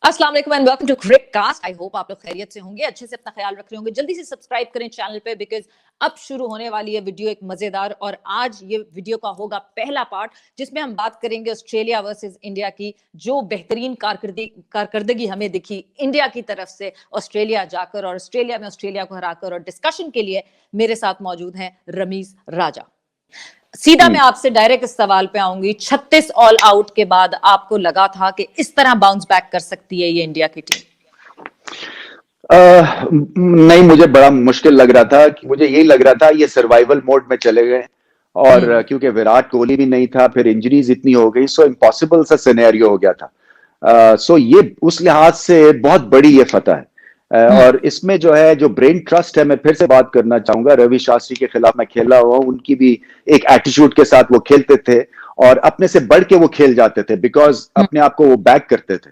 अस्सलाम वालेकुम and welcome to Crickcast. I hope आप लोग खैरियत से होंगे, अच्छे से अपना ख्याल रख रहे होंगे। जल्दी से सब्सक्राइब करें चैनल पे बिकॉज अब शुरू होने वाली है वीडियो एक मजेदार। और आज ये वीडियो का होगा पहला पार्ट जिसमें हम बात करेंगे ऑस्ट्रेलिया वर्सेस इंडिया की। जो बेहतरीन कारकर्दगी हमें दिखी इंडिया की तरफ से ऑस्ट्रेलिया जाकर और ऑस्ट्रेलिया में ऑस्ट्रेलिया को हराकर। और डिस्कशन के लिए मेरे साथ मौजूद हैं रमीज राजा। सीधा मैं आपसे डायरेक्ट इस सवाल पे आऊंगी, 36 ऑल आउट के बाद आपको लगा था कि इस तरह बाउंस बैक कर सकती है ये इंडिया की टीम? नहीं, मुझे बड़ा मुश्किल लग रहा था कि मुझे यही लग रहा था ये सर्वाइवल मोड में चले गए। और क्योंकि विराट कोहली भी नहीं था, फिर इंजरीज इतनी हो गई, सो इम्पॉसिबल सा सिनेरियो हो गया था। सो ये उस लिहाज से बहुत बड़ी ये फतह है। और इसमें जो है, जो ब्रेन ट्रस्ट है, मैं फिर से बात करना चाहूंगा, रवि शास्त्री के खिलाफ मैं खेला हुआ हूं, उनकी भी एक एटीट्यूड के साथ वो खेलते थे और अपने से बढ़ के वो खेल जाते थे बिकॉज अपने आप को वो बैक करते थे।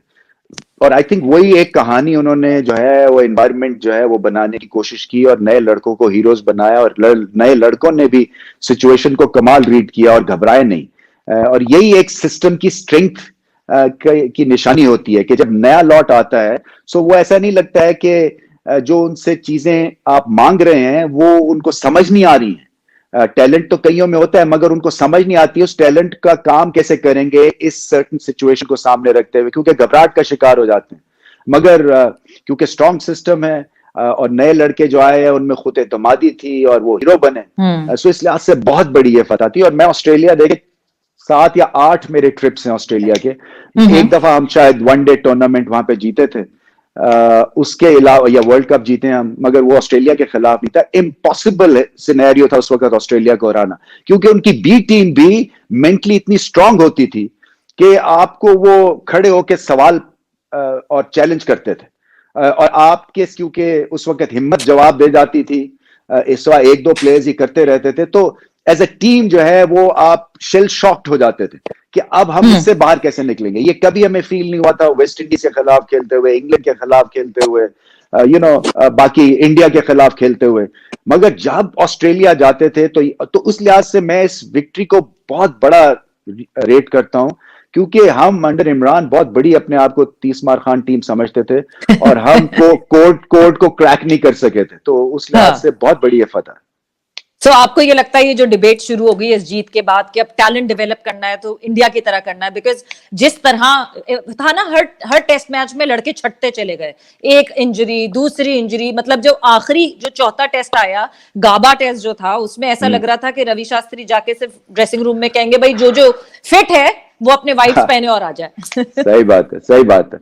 और आई थिंक वही एक कहानी उन्होंने जो है वो एनवायरनमेंट जो है वो बनाने की कोशिश की और नए लड़कों को हीरोज बनाया और नए लड़कों ने भी सिचुएशन को कमाल रीड किया और घबराए नहीं। और यही एक सिस्टम की स्ट्रेंथ की निशानी होती है कि जब नया लॉट आता है सो वो ऐसा नहीं लगता है कि जो उनसे चीजें आप मांग रहे हैं वो उनको समझ नहीं आ रही है। टैलेंट तो कईयों में होता है मगर उनको समझ नहीं आती उस टैलेंट का काम कैसे करेंगे इस सर्टेन सिचुएशन को सामने रखते हुए, क्योंकि घबराहट का शिकार हो जाते हैं। मगर क्योंकि स्ट्रॉन्ग सिस्टम है और नए लड़के जो आए हैं उनमें खुद एतमादी थी और वो हीरो बने, सो इस लिहाज से बहुत बड़ी ये फतह थी। और मैं ऑस्ट्रेलिया देखे 7 या 8 मेरे ट्रिप्स हैं ऑस्ट्रेलिया के। एक दफा हम शायद वनडे टूर्नामेंट वहां पे जीते थे, उसके अलावा या वर्ल्ड कप जीते हैं हम, मगर वो ऑस्ट्रेलिया के खिलाफ नहीं था। इम्पॉसिबल सिनेरियो था उस वक्त ऑस्ट्रेलिया को हराना, क्योंकि उनकी बी टीम भी मेंटली इतनी स्ट्रांग होती थी कि आपको वो खड़े होकर सवाल और चैलेंज करते थे और आपके क्योंकि उस वक्त हिम्मत जवाब दे जाती थी। इस बार एक दो प्लेयर्स ही करते रहते थे, तो एज ए टीम जो है वो आप शेल शॉक्ड हो जाते थे कि अब हम इससे बाहर कैसे निकलेंगे। ये कभी हमें फील नहीं हुआ था वेस्ट इंडीज के खिलाफ खेलते हुए, इंग्लैंड के खिलाफ खेलते हुए, बाकी इंडिया के खिलाफ खेलते हुए। मगर जब ऑस्ट्रेलिया जाते थे तो उस लिहाज से मैं इस विक्ट्री को बहुत बड़ा रेट करता हूं, क्योंकि हम अंडर इमरान बहुत बड़ी अपने आप को 30 मार खान टीम समझते थे और हम कोर्ट को क्रैक नहीं कर सके थे। तो उस लिहाज से बहुत बड़ी फतह। So, आपको ये लगता है ये जो डिबेट शुरू हो गई इस जीत के बाद कि अब टैलेंट डेवलप करना है तो इंडिया की तरह करना है? बिकॉज जिस तरह था ना, हर टेस्ट मैच में लड़के छटते चले गए, एक इंजरी दूसरी इंजरी, मतलब जो आखिरी जो चौथा टेस्ट आया, गाबा टेस्ट जो था, उसमें ऐसा लग रहा था कि रवि शास्त्री जाके सिर्फ ड्रेसिंग रूम में कहेंगे भाई जो फिट है वो अपने वाइट्स पहने और आ जाए। सही बात है, सही बात है।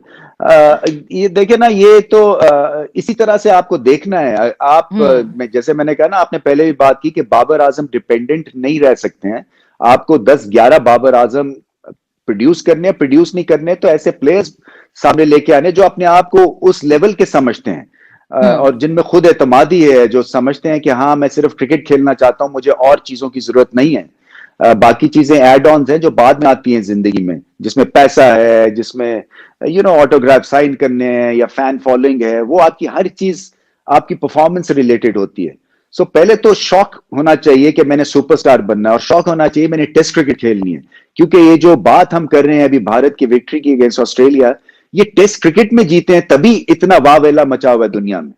ये देखे ना, ये तो इसी तरह से आपको देखना है। आप जैसे मैंने कहा ना, आपने पहले भी बात की कि बाबर आजम डिपेंडेंट नहीं रह सकते हैं। आपको 10-11 बाबर आजम प्रोड्यूस करने हैं, प्रोड्यूस नहीं करने तो ऐसे प्लेयर्स सामने लेके आने जो अपने आप को उस लेवल के समझते हैं और जिनमें खुद एतमादी है, जो समझते हैं कि हाँ मैं सिर्फ क्रिकेट खेलना चाहता हूं, मुझे और चीजों की जरूरत नहीं है। बाकी चीजें एड ऑन्स हैं जो बाद में आती हैं जिंदगी में, जिसमें पैसा है, जिसमें ऑटोग्राफ साइन करने हैं या फैन फॉलोइंग है, वो आपकी हर चीज आपकी परफॉर्मेंस से रिलेटेड होती है। सो पहले तो शौक होना चाहिए कि मैंने सुपरस्टार बनना है और शौक होना चाहिए मैंने टेस्ट क्रिकेट खेलनी है। क्योंकि ये जो बात हम कर रहे हैं अभी भारत की विक्ट्री की अगेंस्ट ऑस्ट्रेलिया, ये टेस्ट क्रिकेट में जीते हैं तभी इतना वावेला मचा हुआ है दुनिया में।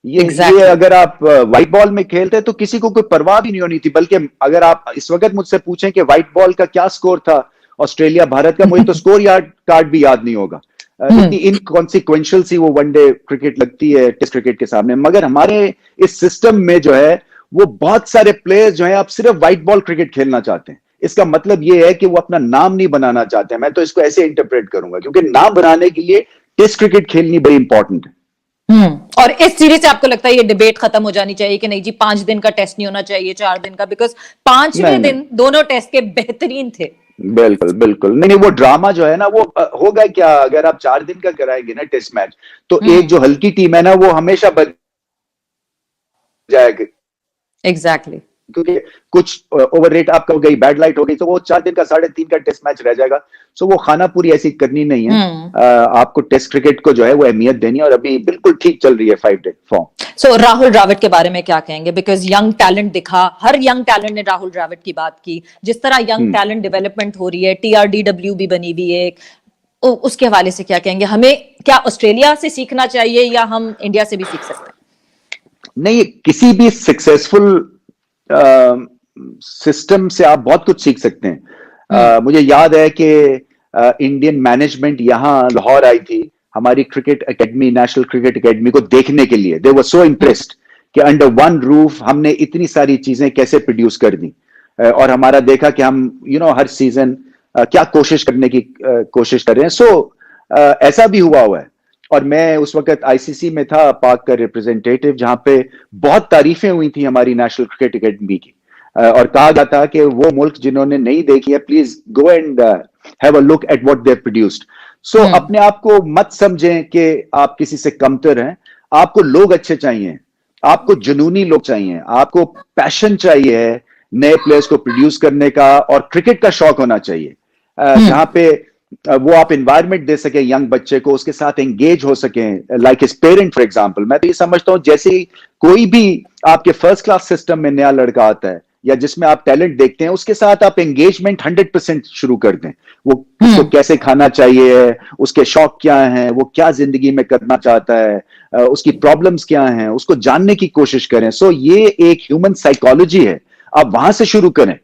ये अगर आप व्हाइट बॉल में खेलते तो किसी को कोई परवाह भी नहीं होनी थी। बल्कि अगर आप इस वक्त मुझसे पूछें कि व्हाइट बॉल का क्या स्कोर था ऑस्ट्रेलिया भारत का, मुझे तो स्कोर कार्ड भी याद नहीं होगा। इतनी इनकॉन्सिक्वेंशियल सी वो वनडे क्रिकेट लगती है टेस्ट क्रिकेट के सामने। मगर हमारे इस सिस्टम में जो है वो बहुत सारे प्लेयर्स जो है आप सिर्फ व्हाइट बॉल क्रिकेट खेलना चाहते हैं। इसका मतलब ये है कि वो अपना नाम नहीं बनाना चाहते हैं। मैं तो इसको ऐसे इंटरप्रेट करूंगा, क्योंकि नाम बनाने के लिए टेस्ट क्रिकेट खेलनी बड़ी इंपॉर्टेंट है। और इस सीरीज से आपको लगता है ये डिबेट खत्म हो जानी चाहिए कि नहीं जी 5 दिन का टेस्ट नहीं होना चाहिए, 4 दिन का? बिकॉज 5वें दिन दोनों टेस्ट के बेहतरीन थे। बिल्कुल बिल्कुल नहीं, वो ड्रामा जो है ना वो होगा क्या अगर आप 4 दिन का कराएंगे ना टेस्ट मैच, तो एक जो हल्की टीम है ना वो हमेशा बच जाएगी। एग्जैक्टली क्योंकि कुछ ओवर रेट आपका हो गई, बैड लाइट हो गई, तो वो 4 दिन का 3.5 का टेस्ट मैच रह जाएगा। सो वो खाना पूरी ऐसी करनी नहीं है। आपको टेस्ट क्रिकेट को जो है वो अहमियत देनी है और अभी बिल्कुल ठीक चल रही है 5 डे फॉर्म। सो राहुल द्रविड़ के बारे में क्या कहेंगे? बिकॉज यंग टैलेंट दिखा, हर यंग टैलेंट ने राहुल द्रविड़ की बात की। जिस तरह यंग टैलेंट डेवलपमेंट हो रही है, TRDW भी बनी हुई है, उसके हवाले से क्या कहेंगे? हमें क्या ऑस्ट्रेलिया से सीखना चाहिए या हम इंडिया से भी सीख सकते हैं? नहीं, किसी भी सक्सेसफुल सिस्टम से आप बहुत कुछ सीख सकते हैं। मुझे याद है कि इंडियन मैनेजमेंट यहाँ लाहौर आई थी हमारी cricket academy, national cricket academy को देखने के लिए। दे वर सो इम्प्रेस्ड कि अंडर वन रूफ हमने इतनी सारी चीजें कैसे प्रोड्यूस कर दी, और हमारा देखा कि हम हर सीजन क्या कोशिश करने की कोशिश कर रहे हैं। सो ऐसा भी हुआ है। और मैं उस वक्त आईसीसी में था, पाक का रिप्रेजेंटेटिव, जहां पे बहुत तारीफें हुई थी हमारी नेशनल क्रिकेट एकेडमी की, और कहा जाता कि वो मुल्क जिन्होंने नहीं देखी है, please go and have a look at what they produced. So अपने आप को मत समझें कि आप किसी से कमतर हैं। आपको लोग अच्छे चाहिए, आपको जुनूनी लोग चाहिए, आपको पैशन चाहिए नए प्लेयर्स को प्रोड्यूस करने का, और क्रिकेट का शौक होना चाहिए, जहां पे वो आप एनवायरनमेंट दे सके यंग बच्चे को, उसके साथ एंगेज हो सके like his parent for example. मैं तो ये समझता हूं जैसे ही कोई भी आपके फर्स्ट क्लास सिस्टम में नया लड़का आता है या जिसमें आप टैलेंट देखते हैं, उसके साथ आप एंगेजमेंट 100% शुरू कर दें। वो उसको कैसे खाना चाहिए, उसके शौक क्या हैं, वो क्या जिंदगी में करना चाहता है, उसकी प्रॉब्लम्स क्या हैं, उसको जानने की कोशिश करें। सो ये एक ह्यूमन साइकोलॉजी है, आप वहां से शुरू करें,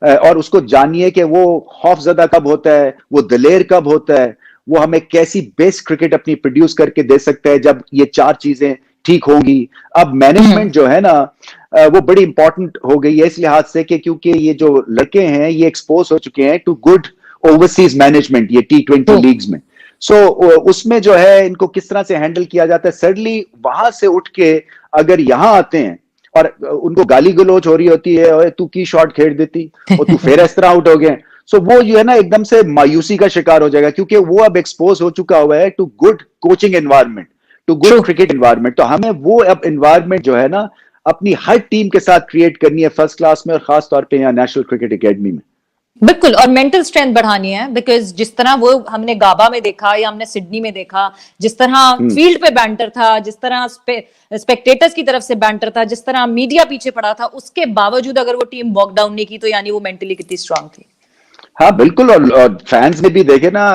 और उसको जानिए कि वो खौफजदा कब होता है, वो दिलेर कब होता है, वो हमें कैसी बेस्ट क्रिकेट अपनी प्रोड्यूस करके दे सकता है जब ये चार चीजें ठीक होंगी। अब मैनेजमेंट जो है ना, वो बड़ी इंपॉर्टेंट हो गई है इस लिहाज से कि क्योंकि ये जो लड़के हैं ये एक्सपोज हो चुके हैं टू गुड ओवरसीज मैनेजमेंट, ये T20 लीग्स में। सो उसमें जो है इनको किस तरह से हैंडल किया जाता है, सडनली वहां से उठ के अगर यहां आते हैं और उनको गाली गलोच हो रही होती है, और तू की शॉट खेल देती और तू फिर इस तरह आउट हो गए, सो वो जो है ना एकदम से मायूसी का शिकार हो जाएगा, क्योंकि वो अब एक्सपोज हो चुका हुआ है to good coaching environment, to good cricket environment. तो हमें वो अब एनवायरनमेंट जो है ना अपनी हर टीम के साथ क्रिएट करनी है फर्स्ट क्लास में, और खास तौर पे यहाँ नेशनल क्रिकेट एकेडमी में। बिल्कुल, और मेंटल स्ट्रेंथ बढ़ानी है, बिकॉज जिस तरह वो हमने गाबा में देखा या हमने सिडनी में देखा, जिस तरह फील्ड पे बैंटर था, जिस तरह स्पेक्टेटर्स की तरफ से बैंटर था, जिस तरह मीडिया पीछे पड़ा था, उसके बावजूद अगर वो टीम वॉक डाउन नहीं की तो यानी वो मेंटली कितनी स्ट्रांग थी। हाँ बिल्कुल, और फैंस ने भी देखे ना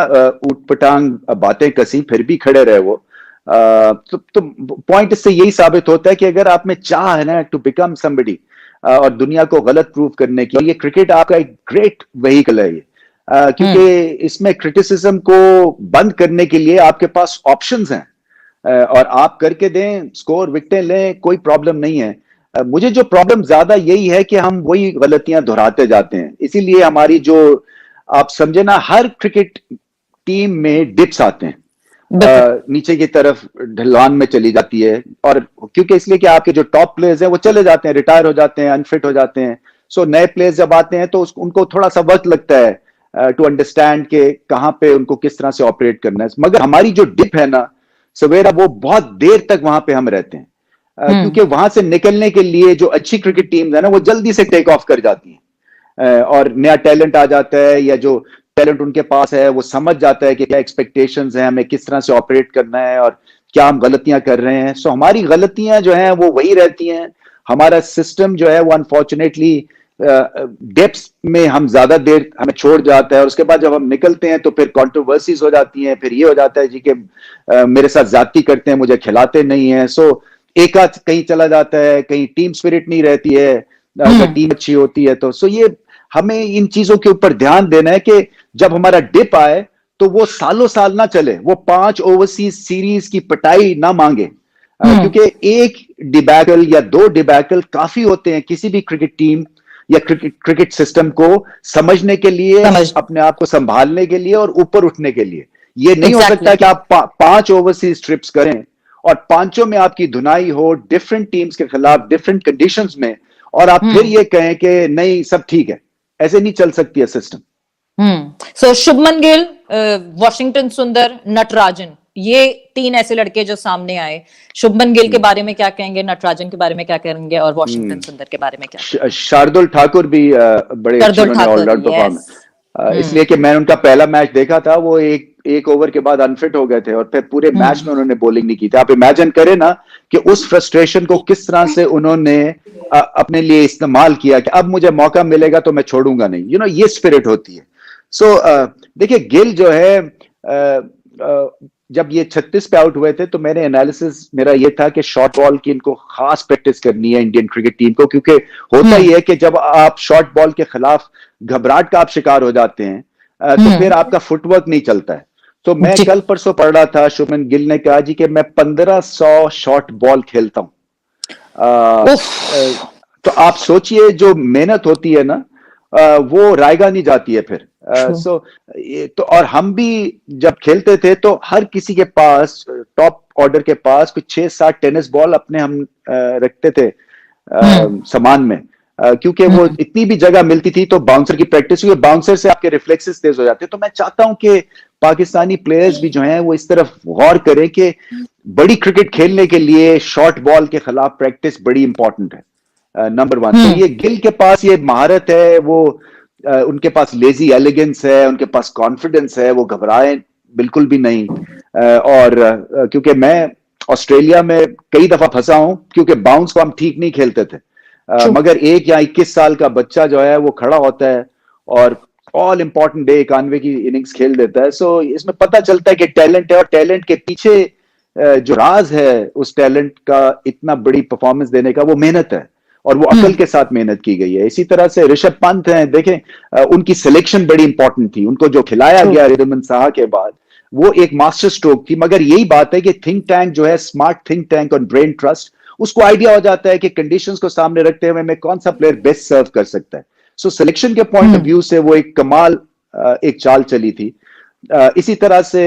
ऊटपटांग बातें कसी, फिर भी खड़े रहे वो। तो पॉइंट इससे यही साबित होता है कि अगर आप में चाह है ना टू बिकम समबडी, और दुनिया को गलत प्रूव करने की, ये क्रिकेट आपका एक ग्रेट व्हीकल है ये, क्योंकि इसमें क्रिटिसिज्म को बंद करने के लिए आपके पास ऑप्शंस हैं, और आप करके दें, स्कोर विकेटें लें, कोई प्रॉब्लम नहीं है। मुझे जो प्रॉब्लम ज्यादा यही है कि हम वही गलतियां दोहराते जाते हैं, इसीलिए हमारी जो आप समझे ना हर क्रिकेट टीम में डिप्स आते हैं, नीचे की तरफ ढलान में चली जाती है, और क्योंकि इसलिए कि आपके जो टॉप प्लेयर्स हैं वो चले जाते हैं, रिटायर हो जाते हैं, अनफिट हो जाते हैं। सो नए प्लेयर्स जब आते हैं तो उनको थोड़ा सा वक्त लगता है टू अंडरस्टैंड के कहां पे उनको किस तरह से ऑपरेट करना है। मगर हमारी जो डिप है ना सवेरा, वो बहुत देर तक वहां पे हम रहते हैं, क्योंकि वहां से निकलने के लिए जो अच्छी क्रिकेट टीम है ना वो जल्दी से टेक ऑफ कर जाती है, और नया टैलेंट आ जाता है, या जो टैलेंट उनके पास है वो समझ जाता है कि क्या एक्सपेक्टेशंस हैं, हमें किस तरह से ऑपरेट करना है और क्या हम गलतियां कर रहे हैं। सो हमारी गलतियां जो हैं वो वही रहती हैं। हमारा सिस्टम जो है वो अनफॉर्चुनेटली डेप्स में हम ज्यादा देर हमें छोड़ जाता है, और उसके बाद जब हम निकलते हैं तो फिर कंट्रोवर्सीज हो जाती हैं, फिर ये हो जाता है जी कि मेरे साथ ज्यादती करते हैं, मुझे खिलाते नहीं है। सो एक आध कहीं चला जाता है, कहीं टीम स्पिरिट नहीं रहती है, अगर टीम अच्छी होती है तो। सो ये हमें इन चीजों के ऊपर ध्यान देना है कि जब हमारा डिप आए तो वो सालों साल ना चले, वो 5 ओवरसीज सीरीज की पिटाई ना मांगे, क्योंकि एक डिबैकल या 2 डिबैकल काफी होते हैं किसी भी क्रिकेट टीम या क्रिकेट सिस्टम को समझने के लिए, अपने आप को संभालने के लिए और ऊपर उठने के लिए। ये नहीं हो सकता कि आप 5 ओवरसीज ट्रिप्स करें और पांचों में आपकी धुनाई हो डिफरेंट टीम्स के खिलाफ डिफरेंट कंडीशंस में, और आप फिर ये कहें कि नहीं सब ठीक है। ऐसे नहीं चल सकती है सिस्टम। सो शुभमन गिल, वॉशिंगटन सुंदर, नटराजन, ये 3 ऐसे लड़के जो सामने आए। शुभमन गिल के बारे में क्या कहेंगे, नटराजन के बारे में क्या कहेंगे, और वॉशिंगटन सुंदर के बारे में क्या? शार्दुल ठाकुर भी बड़े अच्छे ऑलराउंड परफॉर्मेंस, इसलिए कि मैंने उनका पहला मैच देखा था, वो एक ओवर के बाद अनफिट हो गए थे और फिर पूरे मैच में उन्होंने बॉलिंग नहीं की थी। आप इमेजिन करें ना कि उस फ्रस्ट्रेशन को किस तरह से उन्होंने अपने लिए इस्तेमाल किया कि अब मुझे मौका मिलेगा तो मैं छोड़ूंगा नहीं, ये स्पिरिट होती है। सो देखिए गिल जो है जब ये 36 पे आउट हुए थे तो मैंने एनालिसिस मेरा ये था कि शॉर्ट बॉल की इनको खास प्रैक्टिस करनी है इंडियन क्रिकेट टीम को, क्योंकि होता ही है कि जब आप शॉर्ट बॉल के खिलाफ घबराहट का आप शिकार हो जाते हैं तो फिर आपका फुटवर्क नहीं चलता है। तो मैं कल परसों पढ़ रहा था, शुभमन गिल ने कहा जी कि मैं 1500 शॉर्ट बॉल खेलता हूं। तो आप सोचिए जो मेहनत होती है ना वो रायगा नहीं जाती है फिर। सो तो और हम भी जब खेलते थे तो हर किसी के पास टॉप ऑर्डर के पास कुछ 6-7 टेनिस बॉल अपने हम रखते थे सामान में, क्योंकि वो इतनी भी जगह मिलती थी तो बाउंसर की प्रैक्टिस हुई, बाउंसर से आपके रिफ्लेक्सेस तेज हो जाते। तो मैं चाहता हूं कि पाकिस्तानी प्लेयर्स भी जो हैं वो इस तरफ गौर करें कि बड़ी क्रिकेट खेलने के लिए शॉर्ट बॉल के खिलाफ प्रैक्टिस बड़ी इंपॉर्टेंट है। नंबर वन, तो ये गिल के पास ये महारत है, वो उनके पास लेजी एलिगेंस है, उनके पास कॉन्फिडेंस है, वो घबराए बिल्कुल भी नहीं। और क्योंकि मैं ऑस्ट्रेलिया में कई दफा फंसा हूं क्योंकि बाउंस को हम ठीक नहीं खेलते थे, मगर 1 या 21 साल का बच्चा जो है वो खड़ा होता है और ऑल इंपॉर्टेंट डे 91 की इनिंग्स खेल देता है। सो इसमें पता चलता है कि टैलेंट है, और टैलेंट के पीछे जो राज है उस टैलेंट का इतना बड़ी परफॉर्मेंस देने का वो मेहनत है, और वो अकल के साथ मेहनत की गई है। इसी तरह से ऋषभ पंत हैं, देखें उनकी सिलेक्शन बड़ी इंपॉर्टेंट थी, उनको जो खिलाया गया रिदमन साहा के बाद वो एक मास्टर स्ट्रोक थी। मगर यही बात है कि थिंक टैंक जो है, स्मार्ट थिंक टैंक और ब्रेन ट्रस्ट, उसको आइडिया हो जाता है कि कंडीशंस को सामने रखते हुए मैं कौन सा प्लेयर बेस्ट सर्व कर सकता है। सो सिलेक्शन के पॉइंट ऑफ व्यू से वो एक कमाल एक चाल चली थी। इसी तरह से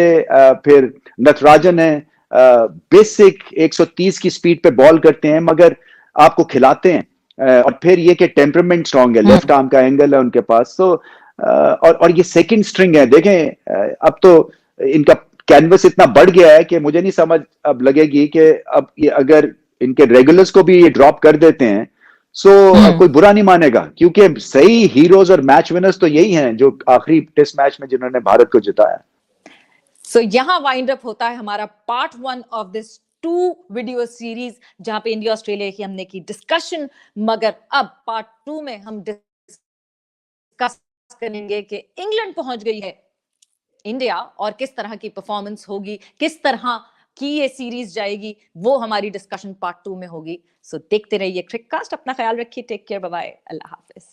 फिर नटराजन है, बेसिक 130 की स्पीड पे बॉल करते हैं मगर आपको खिलाते हैं, और फिर ये कि टेम्परमेंट स्ट्रांग है, लेफ्ट आर्म का एंगल है उनके पास। तो और ये सेकंड स्ट्रिंग है, देखें अब तो इनका कैनवस इतना बढ़ गया है कि मुझे नहीं समझ अब लगेगी कि अब ये अगर इनके रेगुलर्स को भी ये ड्रॉप कर देते हैं सो कोई बुरा नहीं मानेगा, क्योंकि सही हीरोज और मैच विनर्स तो यही हैं जो आखिरी टेस्ट मैच में जिन्होंने भारत को जिताया। सो यहाँ वाइंड अप होता है हमारा part 1 of this 2 video series, जहां पे इंडिया ऑस्ट्रेलिया की हमने की डिस्कशन। मगर अब पार्ट 2 में हम डिस्कस करेंगे कि इंग्लैंड पहुंच गई है इंडिया और किस तरह की परफॉर्मेंस होगी, किस तरह की ये सीरीज जाएगी, वो हमारी डिस्कशन पार्ट 2 में होगी। सो देखते रहिए क्रिककास्ट, अपना ख्याल रखिए, टेक केयर, बाय बाय, अल्लाह हाफिज।